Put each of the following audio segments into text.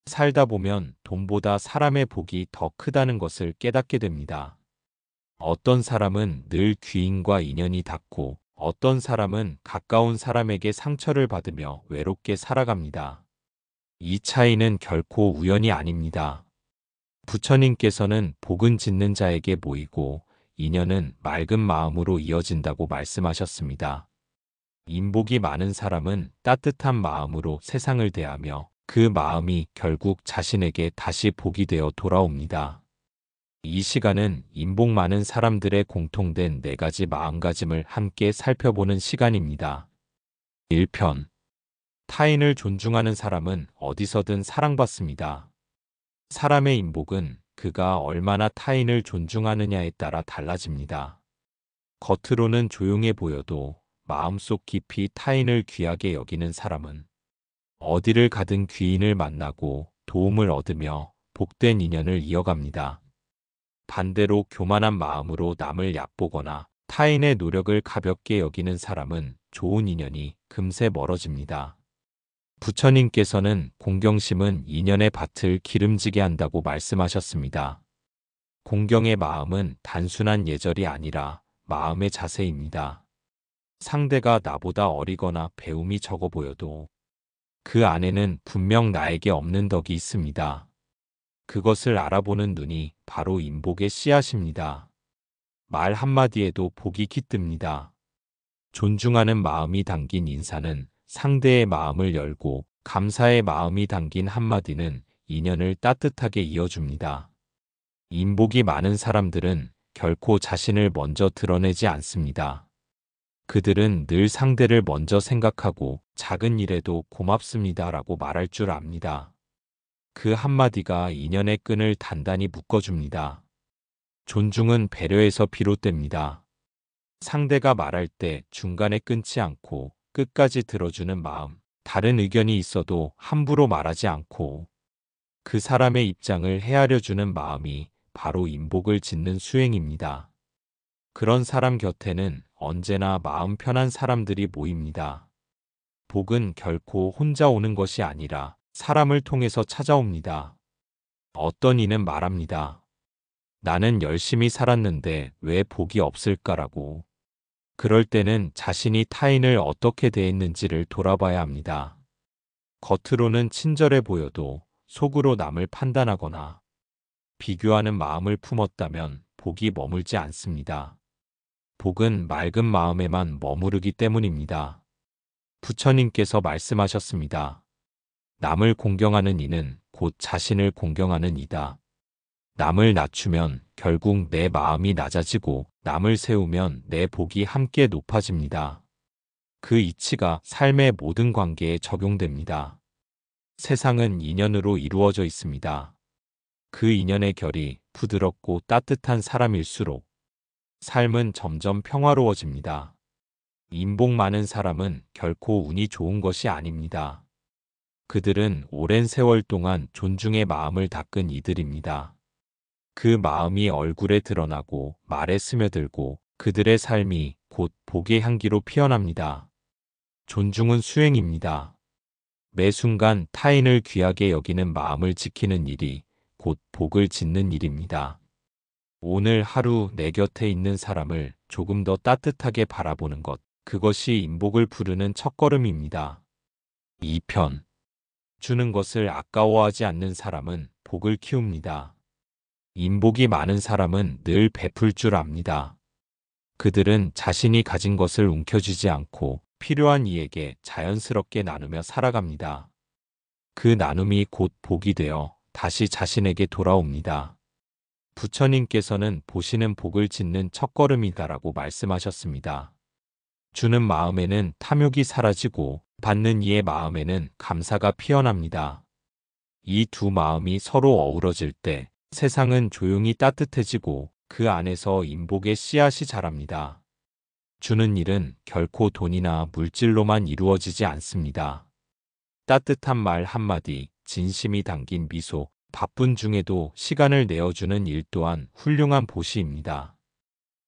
살다 보면 돈보다 사람의 복이 더 크다는 것을 깨닫게 됩니다. 어떤 사람은 늘 귀인과 인연이 닿고 어떤 사람은 가까운 사람에게 상처를 받으며 외롭게 살아갑니다. 이 차이는 결코 우연이 아닙니다. 부처님께서는 복은 짓는 자에게 모이고 인연은 맑은 마음으로 이어진다고 말씀하셨습니다. 인복이 많은 사람은 따뜻한 마음으로 세상을 대하며 그 마음이 결국 자신에게 다시 복이 되어 돌아옵니다. 이 시간은 인복 많은 사람들의 공통된 4가지 마음가짐을 함께 살펴보는 시간입니다. 1편. 타인을 존중하는 사람은 어디서든 사랑받습니다. 사람의 인복은 그가 얼마나 타인을 존중하느냐에 따라 달라집니다. 겉으로는 조용해 보여도 마음속 깊이 타인을 귀하게 여기는 사람은 어디를 가든 귀인을 만나고 도움을 얻으며 복된 인연을 이어갑니다. 반대로 교만한 마음으로 남을 얕보거나 타인의 노력을 가볍게 여기는 사람은 좋은 인연이 금세 멀어집니다. 부처님께서는 공경심은 인연의 밭을 기름지게 한다고 말씀하셨습니다. 공경의 마음은 단순한 예절이 아니라 마음의 자세입니다. 상대가 나보다 어리거나 배움이 적어 보여도 그 안에는 분명 나에게 없는 덕이 있습니다. 그것을 알아보는 눈이 바로 인복의 씨앗입니다. 말 한마디에도 복이 깃듭니다. 존중하는 마음이 담긴 인사는 상대의 마음을 열고 감사의 마음이 담긴 한마디는 인연을 따뜻하게 이어줍니다. 인복이 많은 사람들은 결코 자신을 먼저 드러내지 않습니다. 그들은 늘 상대를 먼저 생각하고 작은 일에도 고맙습니다라고 말할 줄 압니다. 그 한마디가 인연의 끈을 단단히 묶어줍니다. 존중은 배려에서 비롯됩니다. 상대가 말할 때 중간에 끊지 않고 끝까지 들어주는 마음, 다른 의견이 있어도 함부로 말하지 않고 그 사람의 입장을 헤아려주는 마음이 바로 인복을 짓는 수행입니다. 그런 사람 곁에는 언제나 마음 편한 사람들이 모입니다. 복은 결코 혼자 오는 것이 아니라 사람을 통해서 찾아옵니다. 어떤 이는 말합니다. 나는 열심히 살았는데 왜 복이 없을까라고. 그럴 때는 자신이 타인을 어떻게 대했는지를 돌아봐야 합니다. 겉으로는 친절해 보여도 속으로 남을 판단하거나 비교하는 마음을 품었다면 복이 머물지 않습니다. 복은 맑은 마음에만 머무르기 때문입니다. 부처님께서 말씀하셨습니다. 남을 공경하는 이는 곧 자신을 공경하는 이다. 남을 낮추면 결국 내 마음이 낮아지고 남을 세우면 내 복이 함께 높아집니다. 그 이치가 삶의 모든 관계에 적용됩니다. 세상은 인연으로 이루어져 있습니다. 그 인연의 결이 부드럽고 따뜻한 사람일수록 삶은 점점 평화로워집니다. 인복 많은 사람은 결코 운이 좋은 것이 아닙니다. 그들은 오랜 세월 동안 존중의 마음을 닦은 이들입니다. 그 마음이 얼굴에 드러나고 말에 스며들고 그들의 삶이 곧 복의 향기로 피어납니다. 존중은 수행입니다. 매 순간 타인을 귀하게 여기는 마음을 지키는 일이 곧 복을 짓는 일입니다. 오늘 하루 내 곁에 있는 사람을 조금 더 따뜻하게 바라보는 것, 그것이 인복을 부르는 첫걸음입니다. 2편. 주는 것을 아까워하지 않는 사람은 복을 키웁니다. 인복이 많은 사람은 늘 베풀 줄 압니다. 그들은 자신이 가진 것을 움켜쥐지 않고 필요한 이에게 자연스럽게 나누며 살아갑니다. 그 나눔이 곧 복이 되어 다시 자신에게 돌아옵니다. 부처님께서는 보시는 복을 짓는 첫걸음이다라고 말씀하셨습니다. 주는 마음에는 탐욕이 사라지고 받는 이의 마음에는 감사가 피어납니다. 이 두 마음이 서로 어우러질 때 세상은 조용히 따뜻해지고 그 안에서 인복의 씨앗이 자랍니다. 주는 일은 결코 돈이나 물질로만 이루어지지 않습니다. 따뜻한 말 한마디, 진심이 담긴 미소, 바쁜 중에도 시간을 내어주는 일 또한 훌륭한 보시입니다.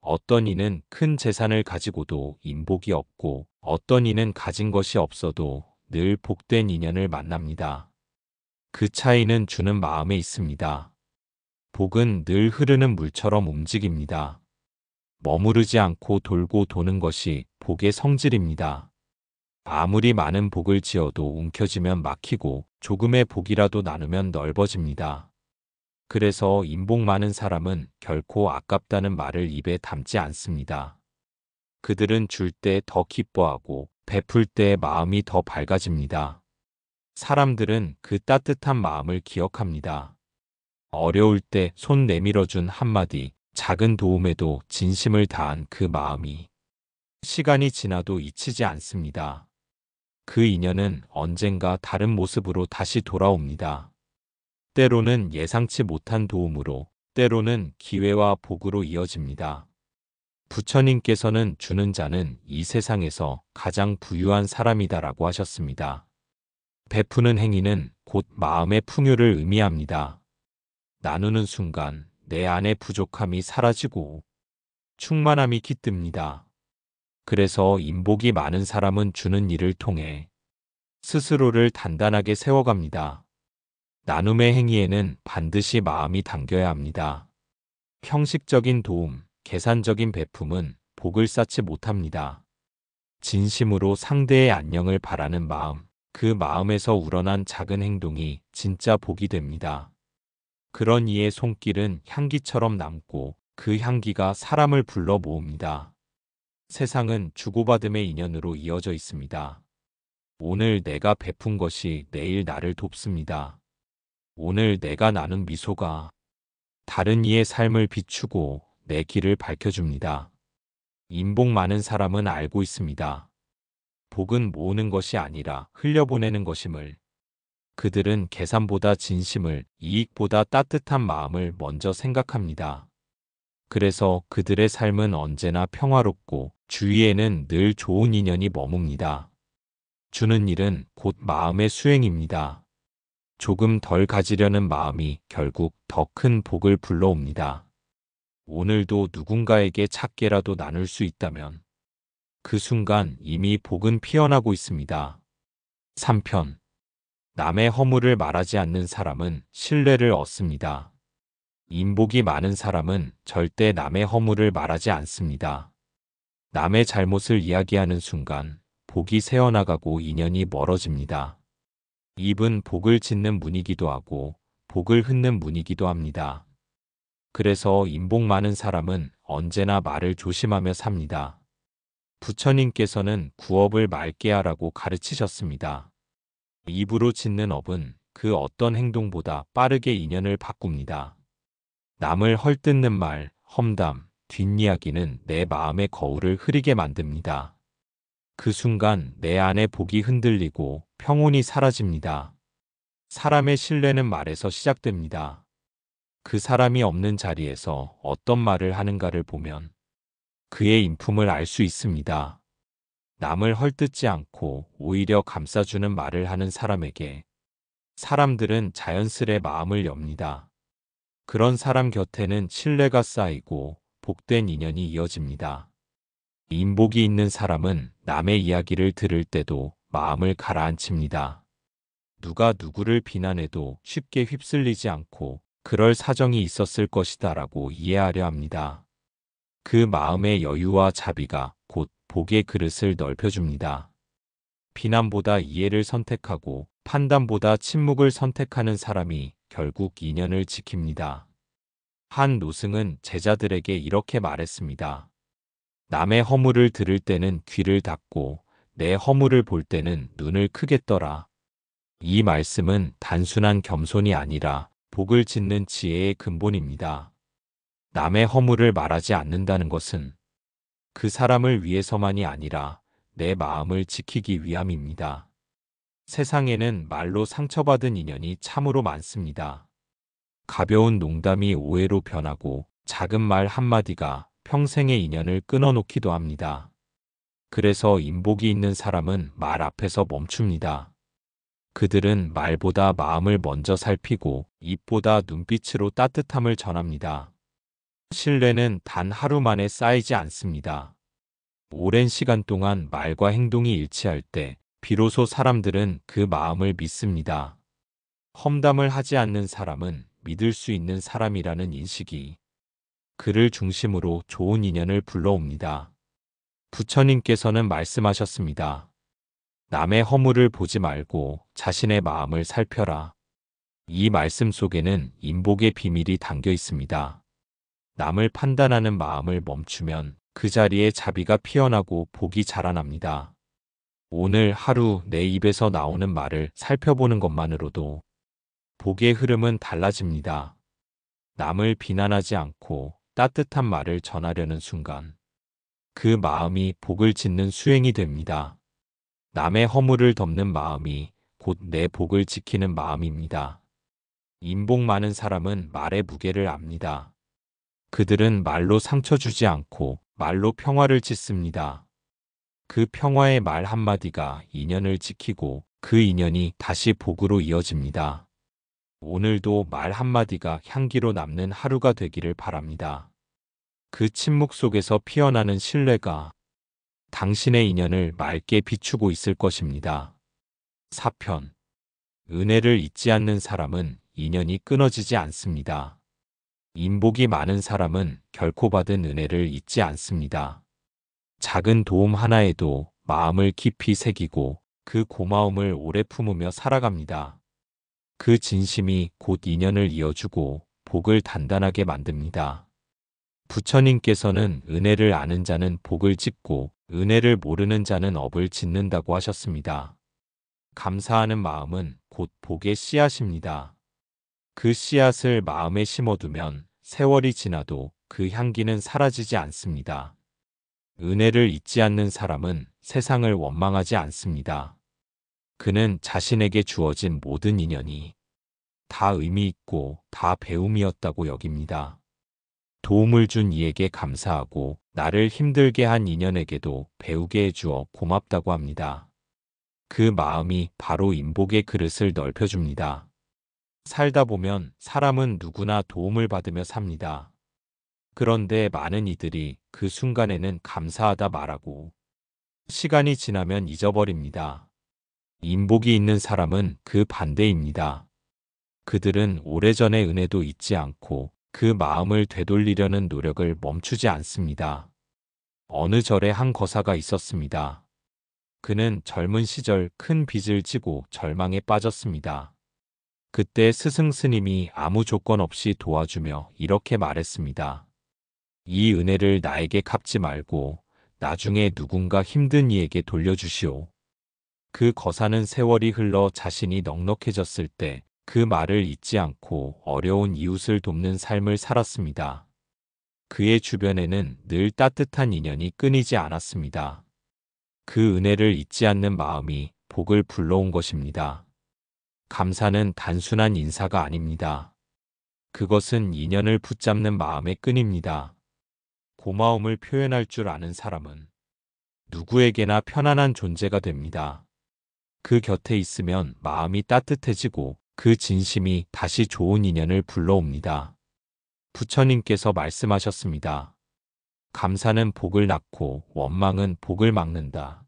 어떤 이는 큰 재산을 가지고도 인복이 없고 어떤 이는 가진 것이 없어도 늘 복된 인연을 만납니다. 그 차이는 주는 마음에 있습니다. 복은 늘 흐르는 물처럼 움직입니다. 머무르지 않고 돌고 도는 것이 복의 성질입니다. 아무리 많은 복을 지어도 움켜쥐면 막히고 조금의 복이라도 나누면 넓어집니다. 그래서 인복 많은 사람은 결코 아깝다는 말을 입에 담지 않습니다. 그들은 줄 때 더 기뻐하고 베풀 때 마음이 더 밝아집니다. 사람들은 그 따뜻한 마음을 기억합니다. 어려울 때 손 내밀어준 한마디, 작은 도움에도 진심을 다한 그 마음이 시간이 지나도 잊히지 않습니다. 그 인연은 언젠가 다른 모습으로 다시 돌아옵니다. 때로는 예상치 못한 도움으로, 때로는 기회와 복으로 이어집니다. 부처님께서는 주는 자는 이 세상에서 가장 부유한 사람이다라고 하셨습니다. 베푸는 행위는 곧 마음의 풍요를 의미합니다. 나누는 순간 내 안의 부족함이 사라지고 충만함이 깃듭니다. 그래서 인복이 많은 사람은 주는 일을 통해 스스로를 단단하게 세워갑니다. 나눔의 행위에는 반드시 마음이 담겨야 합니다. 형식적인 도움, 계산적인 베품은 복을 쌓지 못합니다. 진심으로 상대의 안녕을 바라는 마음, 그 마음에서 우러난 작은 행동이 진짜 복이 됩니다. 그런 이의 손길은 향기처럼 남고 그 향기가 사람을 불러 모읍니다. 세상은 주고받음의 인연으로 이어져 있습니다. 오늘 내가 베푼 것이 내일 나를 돕습니다. 오늘 내가 나눈 미소가 다른 이의 삶을 비추고 내 길을 밝혀줍니다. 인복 많은 사람은 알고 있습니다. 복은 모으는 것이 아니라 흘려보내는 것임을. 그들은 계산보다 진심을, 이익보다 따뜻한 마음을 먼저 생각합니다. 그래서 그들의 삶은 언제나 평화롭고 주위에는 늘 좋은 인연이 머뭅니다. 주는 일은 곧 마음의 수행입니다. 조금 덜 가지려는 마음이 결국 더 큰 복을 불러옵니다. 오늘도 누군가에게 작게라도 나눌 수 있다면 그 순간 이미 복은 피어나고 있습니다. 3편. 남의 허물을 말하지 않는 사람은 신뢰를 얻습니다. 인복이 많은 사람은 절대 남의 허물을 말하지 않습니다. 남의 잘못을 이야기하는 순간 복이 새어나가고 인연이 멀어집니다. 입은 복을 짓는 문이기도 하고 복을 흩는 문이기도 합니다. 그래서 인복 많은 사람은 언제나 말을 조심하며 삽니다. 부처님께서는 구업을 맑게 하라고 가르치셨습니다. 입으로 짓는 업은 그 어떤 행동보다 빠르게 인연을 바꿉니다. 남을 헐뜯는 말, 험담, 뒷이야기는 내 마음의 거울을 흐리게 만듭니다. 그 순간 내 안의 복이 흔들리고 평온이 사라집니다. 사람의 신뢰는 말에서 시작됩니다. 그 사람이 없는 자리에서 어떤 말을 하는가를 보면 그의 인품을 알 수 있습니다. 남을 헐뜯지 않고 오히려 감싸주는 말을 하는 사람에게 사람들은 자연스레 마음을 엽니다. 그런 사람 곁에는 신뢰가 쌓이고 복된 인연이 이어집니다. 인복이 있는 사람은 남의 이야기를 들을 때도 마음을 가라앉힙니다. 누가 누구를 비난해도 쉽게 휩쓸리지 않고 그럴 사정이 있었을 것이다 라고 이해하려 합니다. 그 마음의 여유와 자비가 곧 복의 그릇을 넓혀줍니다. 비난보다 이해를 선택하고 판단보다 침묵을 선택하는 사람이 결국 인연을 지킵니다. 한 노승은 제자들에게 이렇게 말했습니다. 남의 허물을 들을 때는 귀를 닫고 내 허물을 볼 때는 눈을 크게 떠라. 이 말씀은 단순한 겸손이 아니라 복을 짓는 지혜의 근본입니다. 남의 허물을 말하지 않는다는 것은 그 사람을 위해서만이 아니라 내 마음을 지키기 위함입니다. 세상에는 말로 상처받은 인연이 참으로 많습니다. 가벼운 농담이 오해로 변하고 작은 말 한마디가 평생의 인연을 끊어놓기도 합니다. 그래서 인복이 있는 사람은 말 앞에서 멈춥니다. 그들은 말보다 마음을 먼저 살피고 입보다 눈빛으로 따뜻함을 전합니다. 신뢰는 단 하루 만에 쌓이지 않습니다. 오랜 시간 동안 말과 행동이 일치할 때 비로소 사람들은 그 마음을 믿습니다. 험담을 하지 않는 사람은 믿을 수 있는 사람이라는 인식이 그를 중심으로 좋은 인연을 불러옵니다. 부처님께서는 말씀하셨습니다. 남의 허물을 보지 말고 자신의 마음을 살펴라. 이 말씀 속에는 인복의 비밀이 담겨 있습니다. 남을 판단하는 마음을 멈추면 그 자리에 자비가 피어나고 복이 자라납니다. 오늘 하루 내 입에서 나오는 말을 살펴보는 것만으로도 복의 흐름은 달라집니다. 남을 비난하지 않고 따뜻한 말을 전하려는 순간 그 마음이 복을 짓는 수행이 됩니다. 남의 허물을 덮는 마음이 곧 내 복을 지키는 마음입니다. 인복 많은 사람은 말의 무게를 압니다. 그들은 말로 상처 주지 않고 말로 평화를 짓습니다. 그 평화의 말 한마디가 인연을 지키고 그 인연이 다시 복으로 이어집니다. 오늘도 말 한마디가 향기로 남는 하루가 되기를 바랍니다. 그 침묵 속에서 피어나는 신뢰가 당신의 인연을 맑게 비추고 있을 것입니다. 4편. 은혜를 잊지 않는 사람은 인연이 끊어지지 않습니다. 인복이 많은 사람은 결코 받은 은혜를 잊지 않습니다. 작은 도움 하나에도 마음을 깊이 새기고 그 고마움을 오래 품으며 살아갑니다. 그 진심이 곧 인연을 이어주고 복을 단단하게 만듭니다. 부처님께서는 은혜를 아는 자는 복을 짓고 은혜를 모르는 자는 업을 짓는다고 하셨습니다. 감사하는 마음은 곧 복의 씨앗입니다. 그 씨앗을 마음에 심어두면 세월이 지나도 그 향기는 사라지지 않습니다. 은혜를 잊지 않는 사람은 세상을 원망하지 않습니다. 그는 자신에게 주어진 모든 인연이 다 의미 있고 다 배움이었다고 여깁니다. 도움을 준 이에게 감사하고 나를 힘들게 한 인연에게도 배우게 해주어 고맙다고 합니다. 그 마음이 바로 인복의 그릇을 넓혀줍니다. 살다 보면 사람은 누구나 도움을 받으며 삽니다. 그런데 많은 이들이 그 순간에는 감사하다 말하고 시간이 지나면 잊어버립니다. 인복이 있는 사람은 그 반대입니다. 그들은 오래전의 은혜도 잊지 않고 그 마음을 되돌리려는 노력을 멈추지 않습니다. 어느 절에 한 거사가 있었습니다. 그는 젊은 시절 큰 빚을 지고 절망에 빠졌습니다. 그때 스승 스님이 아무 조건 없이 도와주며 이렇게 말했습니다. 이 은혜를 나에게 갚지 말고 나중에 누군가 힘든 이에게 돌려주시오. 그 거사는 세월이 흘러 자신이 넉넉해졌을 때 그 말을 잊지 않고 어려운 이웃을 돕는 삶을 살았습니다. 그의 주변에는 늘 따뜻한 인연이 끊이지 않았습니다. 그 은혜를 잊지 않는 마음이 복을 불러온 것입니다. 감사는 단순한 인사가 아닙니다. 그것은 인연을 붙잡는 마음의 끈입니다. 고마움을 표현할 줄 아는 사람은 누구에게나 편안한 존재가 됩니다. 그 곁에 있으면 마음이 따뜻해지고 그 진심이 다시 좋은 인연을 불러옵니다. 부처님께서 말씀하셨습니다. 감사는 복을 낳고 원망은 복을 막는다.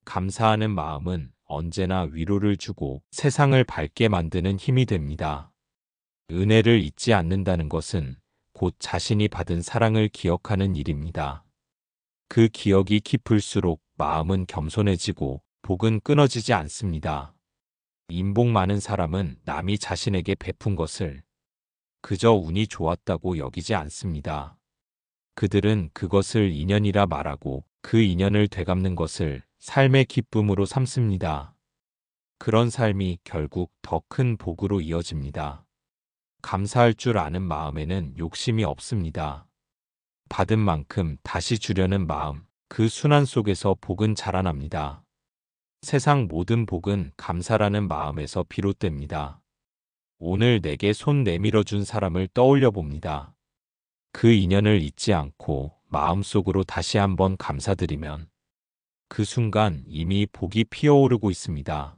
감사하는 마음은 언제나 위로를 주고 세상을 밝게 만드는 힘이 됩니다. 은혜를 잊지 않는다는 것은 곧 자신이 받은 사랑을 기억하는 일입니다. 그 기억이 깊을수록 마음은 겸손해지고 복은 끊어지지 않습니다. 인복 많은 사람은 남이 자신에게 베푼 것을 그저 운이 좋았다고 여기지 않습니다. 그들은 그것을 인연이라 말하고 그 인연을 되갚는 것을 삶의 기쁨으로 삼습니다. 그런 삶이 결국 더 큰 복으로 이어집니다. 감사할 줄 아는 마음에는 욕심이 없습니다. 받은 만큼 다시 주려는 마음, 그 순환 속에서 복은 자라납니다. 세상 모든 복은 감사라는 마음에서 비롯됩니다. 오늘 내게 손 내밀어 준 사람을 떠올려 봅니다. 그 인연을 잊지 않고 마음속으로 다시 한번 감사드리면 그 순간 이미 복이 피어오르고 있습니다.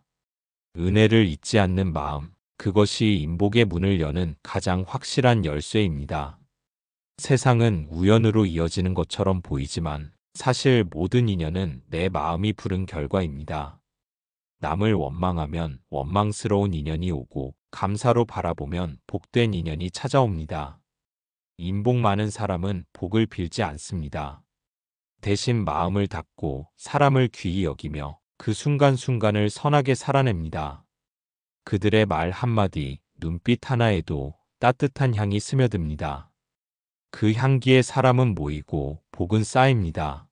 은혜를 잊지 않는 마음, 그것이 인복의 문을 여는 가장 확실한 열쇠입니다. 세상은 우연으로 이어지는 것처럼 보이지만 사실 모든 인연은 내 마음이 부른 결과입니다. 남을 원망하면 원망스러운 인연이 오고 감사로 바라보면 복된 인연이 찾아옵니다. 인복 많은 사람은 복을 빌지 않습니다. 대신 마음을 닫고 사람을 귀히 여기며 그 순간순간을 선하게 살아냅니다. 그들의 말 한마디, 눈빛 하나에도 따뜻한 향이 스며듭니다. 그 향기에 사람은 모이고 복은 쌓입니다.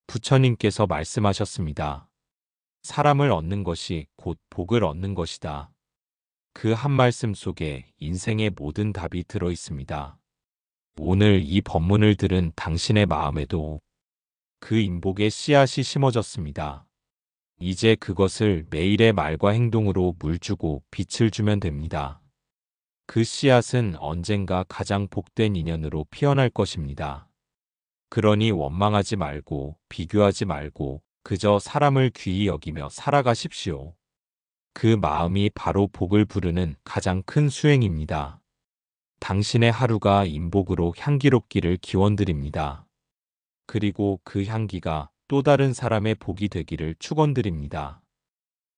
부처님께서 말씀하셨습니다. 사람을 얻는 것이 곧 복을 얻는 것이다. 그 한 말씀 속에 인생의 모든 답이 들어 있습니다. 오늘 이 법문을 들은 당신의 마음에도 그 인복의 씨앗이 심어졌습니다. 이제 그것을 매일의 말과 행동으로 물주고 빛을 주면 됩니다. 그 씨앗은 언젠가 가장 복된 인연으로 피어날 것입니다. 그러니 원망하지 말고 비교하지 말고 그저 사람을 귀히 여기며 살아가십시오. 그 마음이 바로 복을 부르는 가장 큰 수행입니다. 당신의 하루가 인복으로 향기롭기를 기원드립니다. 그리고 그 향기가 또 다른 사람의 복이 되기를 축원드립니다.